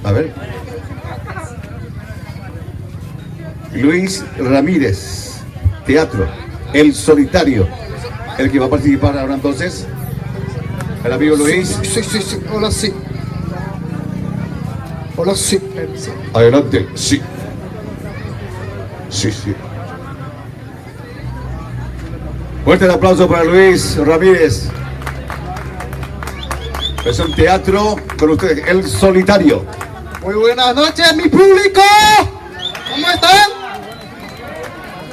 A ver. Luis Ramírez, teatro, El Solitario, el que va a participar ahora entonces. El amigo Luis. Sí, hola, sí. Hola, sí. Adelante, sí. Sí. Fuerte el aplauso para Luis Ramírez. Es un teatro con ustedes, El Solitario. Muy buenas noches, mi público. ¿Cómo están?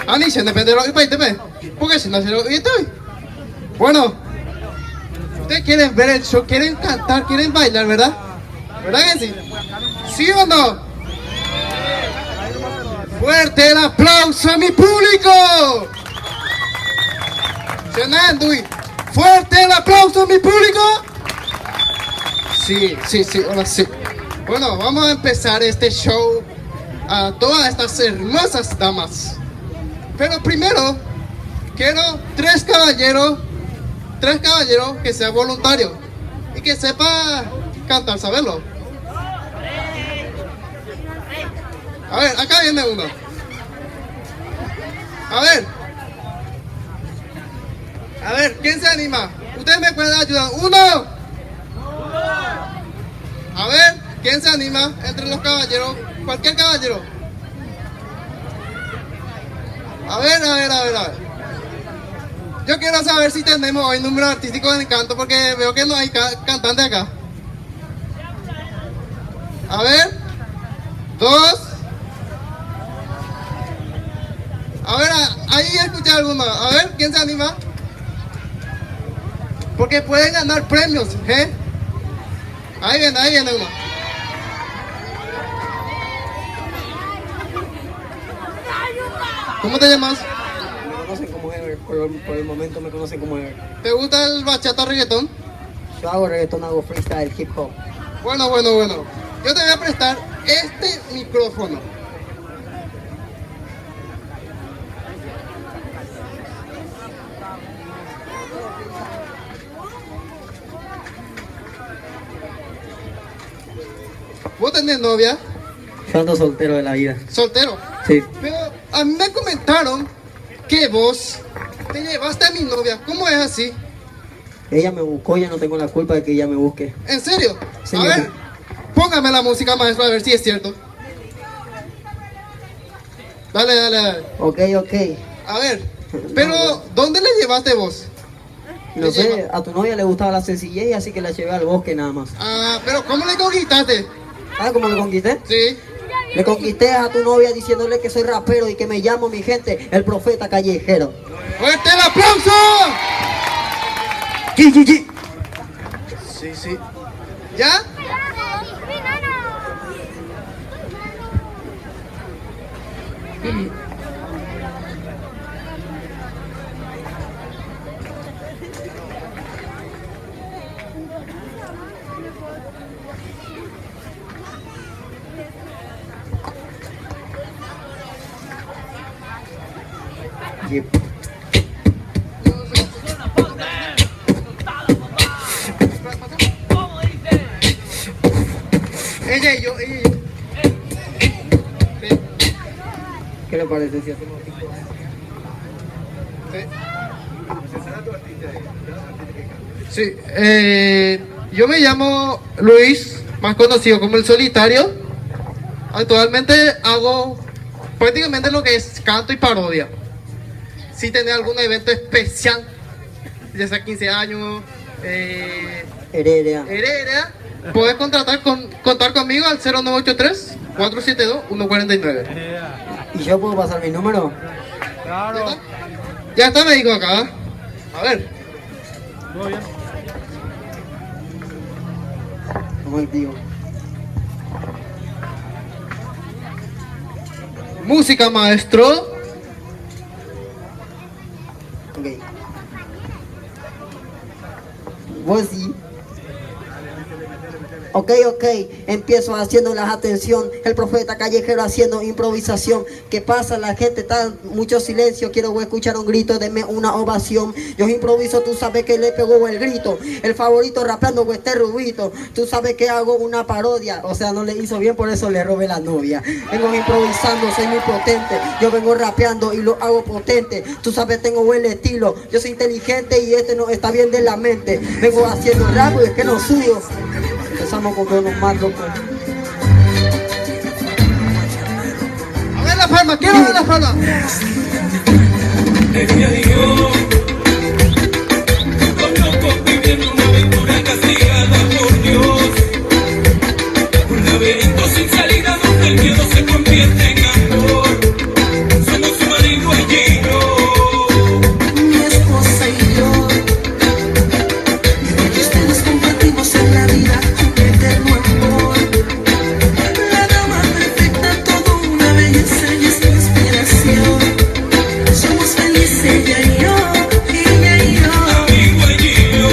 Ani, se depende de lo que pide. ¿Por qué se nace lo que estoy? Bueno, ustedes quieren ver el show, quieren cantar, quieren bailar, ¿verdad? ¿Verdad que sí? ¿Sí o no? Fuerte el aplauso a mi público. Fuerte el aplauso a mi público. Sí, ahora sí. Bueno, vamos a empezar este show a todas estas hermosas damas. Pero primero, quiero tres caballeros que sean voluntarios y que sepa cantar, ¿saberlo? A ver, acá viene uno. A ver, ¿quién se anima? Ustedes me pueden ayudar. ¡Uno! A ver, ¿quién se anima entre los caballeros? Cualquier caballero. A ver. Yo quiero saber si tenemos hoy número artístico en canto porque veo que no hay cantante acá. A ver. 2. A ver, ahí escuché alguno. A ver, ¿quién se anima? Porque pueden ganar premios, ¿eh? Ahí viene uno. ¿Cómo te llamas? Me conocen como Ever, por el momento me conocen como Ever. ¿Te gusta el bachata reggaetón? Yo hago reggaetón, hago freestyle, hip hop. Bueno. Yo te voy a prestar este micrófono. ¿Vos tenés novia? Yo ando soltero de la vida. ¿Soltero? Sí. Pero a mí me comentaron que vos te llevaste a mi novia. ¿Cómo es así? Ella me buscó, ya no tengo la culpa de que ella me busque. ¿En serio? Sí, a ver, póngame la música, maestro, a ver si es cierto. Dale. Ok. A ver, pero ¿dónde le llevaste vos? No sé, a tu novia le gustaba la sencillez, así que la llevé al bosque nada más. Ah, pero ¿cómo le conquistaste? ¿Sabes cómo lo conquisté? Sí. Le conquisté a tu novia diciéndole que soy rapero y que me llamo, mi gente, el profeta callejero. ¡Fuerte el aplauso! Sí. Sí. ¿Ya? Yep. Ella y yo. Sí. ¿Qué le parece si hacemos tipo? Sí, yo me llamo Luis, más conocido como El Solitario. Actualmente hago prácticamente lo que es canto y parodia. Si tenés algún evento especial, ya sea 15 años, Heredia. puedes contar conmigo al 0983-472-149. ¿Y yo puedo pasar mi número? Claro. Ya está, me dijo acá. A ver. Muy bien. Como el tío. Música, maestro. Ok. Vos sí. Ok, empiezo haciendo las atención, el profeta callejero haciendo improvisación. ¿Qué pasa? La gente está mucho silencio, quiero escuchar un grito, denme una ovación. Yo improviso, tú sabes que le pegó el grito, el favorito rapeando con este rubito. Tú sabes que hago una parodia, o sea, no le hizo bien, por eso le robé la novia. Vengo improvisando, soy muy potente, yo vengo rapeando y lo hago potente. Tú sabes, tengo buen estilo, yo soy inteligente y este no está bien de la mente. Vengo haciendo rap y es que no suyo. Empezamos con unos más locos. A ver la palma, quiero ver la palma. Desde adiós, conozco viviendo una aventura castigada por Dios. Un laberinto sin salida donde el miedo se convierte en amor. Somos su marido y yo, mi esposa y yo. Y lo que ustedes compartimos en la vida, un eterno amor. La dama perfecta, todo una belleza y es mi inspiración. Somos felices ella y yo, ella y yo. amigo y yo.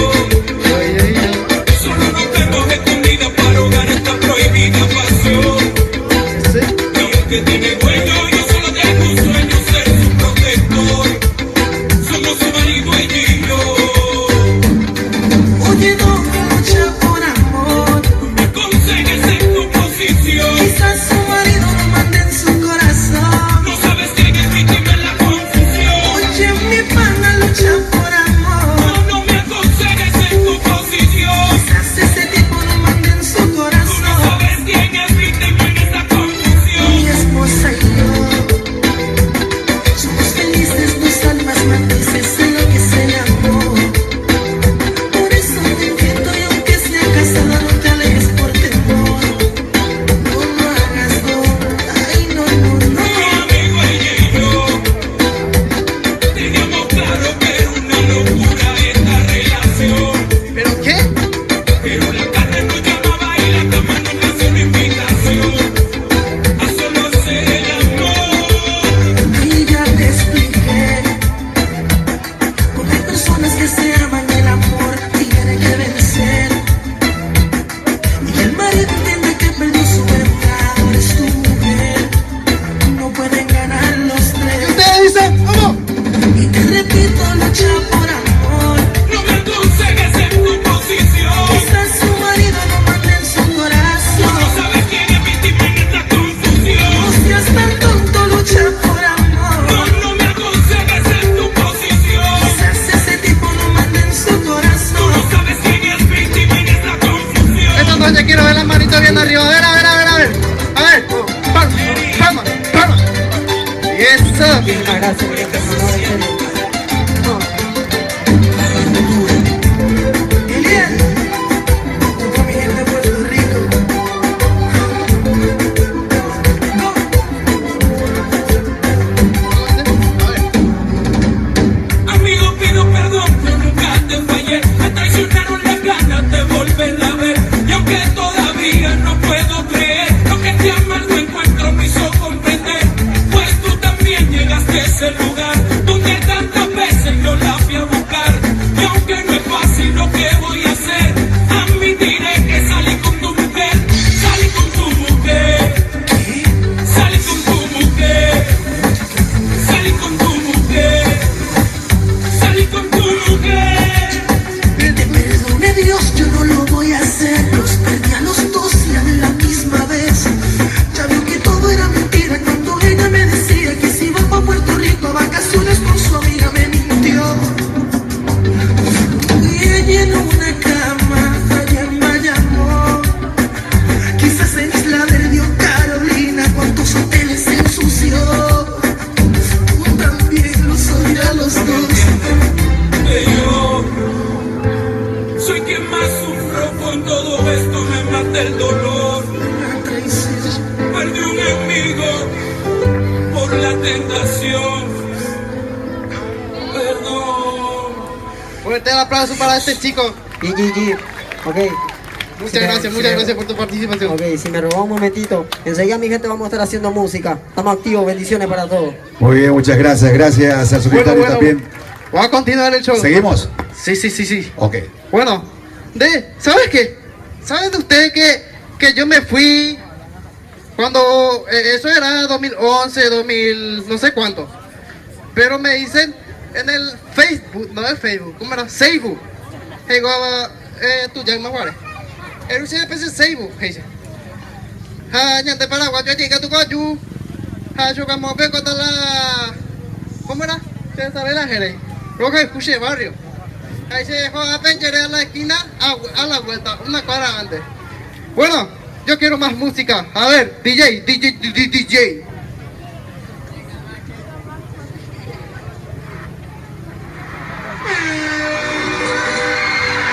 Solo nos vemos escondidas para ahogar esta prohibida pasión. Y aunque tiene dueño, yo solo tengo un sueño, ser su protector. Somos su marido y yo. Oye, no que lucha por amor. Me consigues en tu posición. Quizás su marido lo mande en su corazón. No sabes quién es víctima en la confusión. Oye, mi pana lucha por amor. No me aconsejes en tu posición. Quizás ese tipo lo mande en su Tú no corazón. sabes quién es víctima en esta confusión. Mi esposa y yo somos felices, dos almas matices en lo que es el amor. Por eso te invito y aunque sea casada no te alejes por temor. No lo hagas, no, ay no, no. Amigo y yo teníamos claro que era una locura esta relación. ¿Pero qué? Pero la carne nos llamaba y la cama nos hacía una invitación a solo hacer el amor. Y ya te expliqué, porque hay personas que se aman y el amor tiene que vencer. Y el marido entiende que perdió su verdad, ahora es tu mujer, no pueden ganar los ¿Y tres. ustedes dicen cómo? Y te repito, lucha por amor. No me aconsejes en tu posición. Quizás su marido lo mande en su No corazón. sabes quién es víctima en esta confusión. No seas tan tonto, lucha por amor. No me aconsejes en tu posición. Quizás ese tipo lo mande en su No corazón. sabes quién es víctima en esta confusión. Esta noche quiero ver las manitos bien arriba. A ver. A ver. Palma. Y eso. Muchísimas gracias, mi gente, por favor, en serio. Eliel, con mi gente de Puerto Rico. Amigo, pido perdón, yo nunca te fallé. Me traicionaron las ganas de volverla a ver. Y aunque todavía no puedo creer lo que te amargo encuentro me hizo comprender. Pues tú también llegaste a ese lugar donde tantas veces yo la fui a buscar. Y aunque no es fácil lo que voy a hacer, admitiré que salí con tu mujer. Salí con tu mujer. Salí con tu mujer. Salí con tu mujer. Salí con tu mujer. Te perdone Dios, yo no lo voy a hacer. Los perdí a los dos y a la misma vez. Ya vio que todo era mentira cuando ella me decía que se iba pa' Puerto Rico a vacaciones con su amiga, me mintió. Y ella en una cama allá en Bayamón, quizás en Isla Verde o Carolina, cuántos hoteles se ensució. Tú también los odia a los dos. Que yo soy quien más sufro con todo esto, me mata el dolor. La traición. Perdí un amigo por la tentación. Perdón. Fuerte el aplauso para este chico. GG. Ok. Muchas gracias por tu participación. Ok, si me robó un momentito, enseguida mi gente vamos a estar haciendo música. Estamos activos, bendiciones para todos. Muy bien, muchas gracias. Gracias al secretario también. Voy a continuar el show. ¿Seguimos? Sí. Ok. Bueno, ¿sabes qué? ¿Saben ustedes que yo me fui cuando eso era 2011, 2000, no sé cuánto? Pero me dicen en el Facebook, no el Facebook, ¿cómo era? Facebook. Digo, tú ya me acuerdas. Era un Facebook, dice. Ñante Paraguay, yo llegué a tu coyu. Yo como veo con la... ¿Cómo era? ¿Ustedes saben la jerez? Roja escuché barrio. Ahí se dejó a Pencheré a la esquina, a la vuelta, una cuadra antes. Bueno, yo quiero más música. A ver, DJ.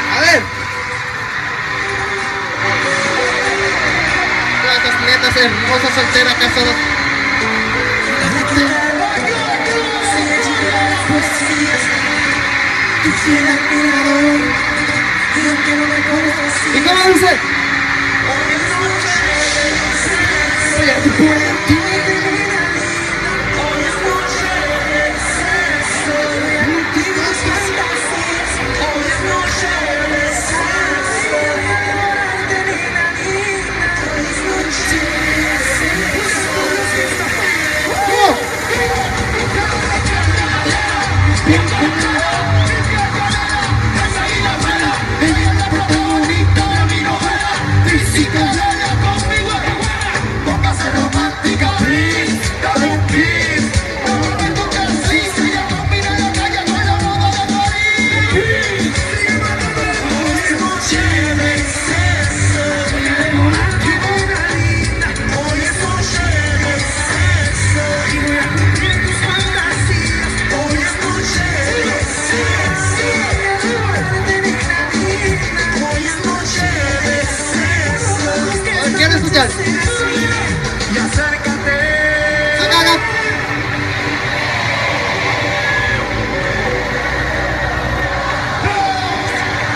A ver. Todas estas netas hermosas, solteras, casadas. ¿Y cómo dice? Y acércate. Acá.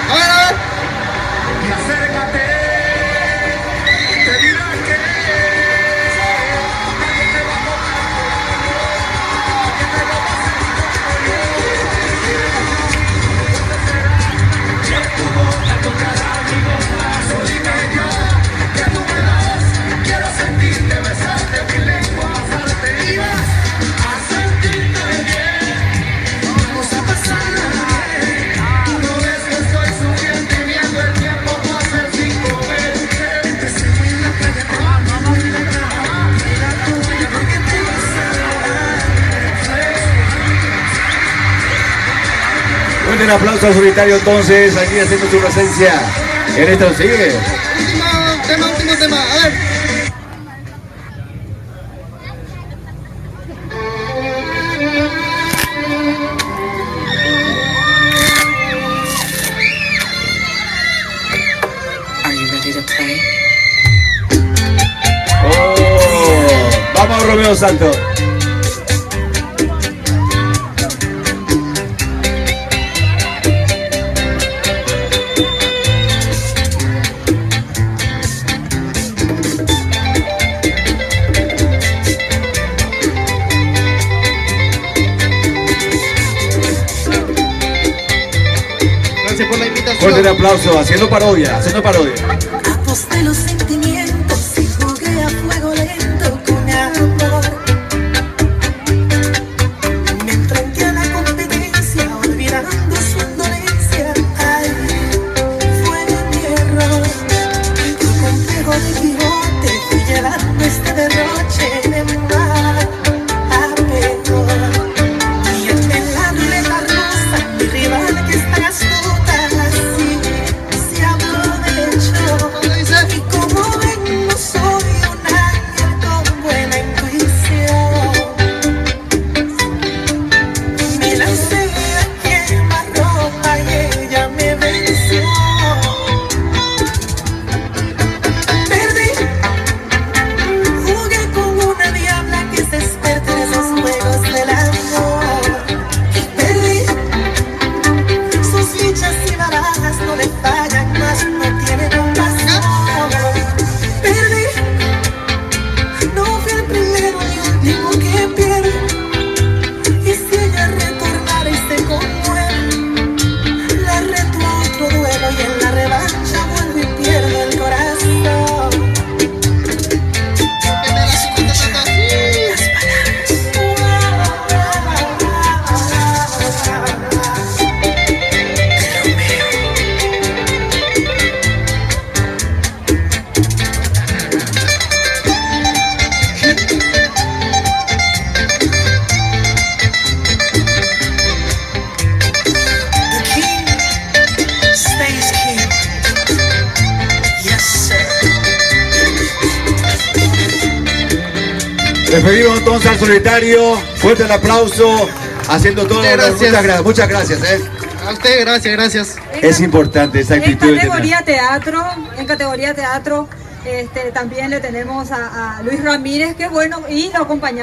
A ver. Y acércate. Te dirás que un aplauso al Solitario entonces, aquí haciendo su presencia en esta sigue. Último tema, a ver. Are you ready to play? Oh, vamos Romeo Santos. Por la invitación. Fuerte el aplauso, haciendo parodia. Aposté los sentimientos y jugué a fuego lento con mi amor. Me enfrenté a la competencia, olvidando su indolencia. Ay, fue mi error. Tu complejo de Quijote fui llevando este derroche de mal a peor. Y en la ruleta rusa, mi rival que está astuta. Y como ven, no soy un ángel Despedimos entonces al solitario. Fuerte el aplauso. Haciendo todo. Muchas gracias. A usted, gracias. Es importante esa actitud. En categoría teatro, también le tenemos a Luis Ramírez, que bueno, y lo acompañamos.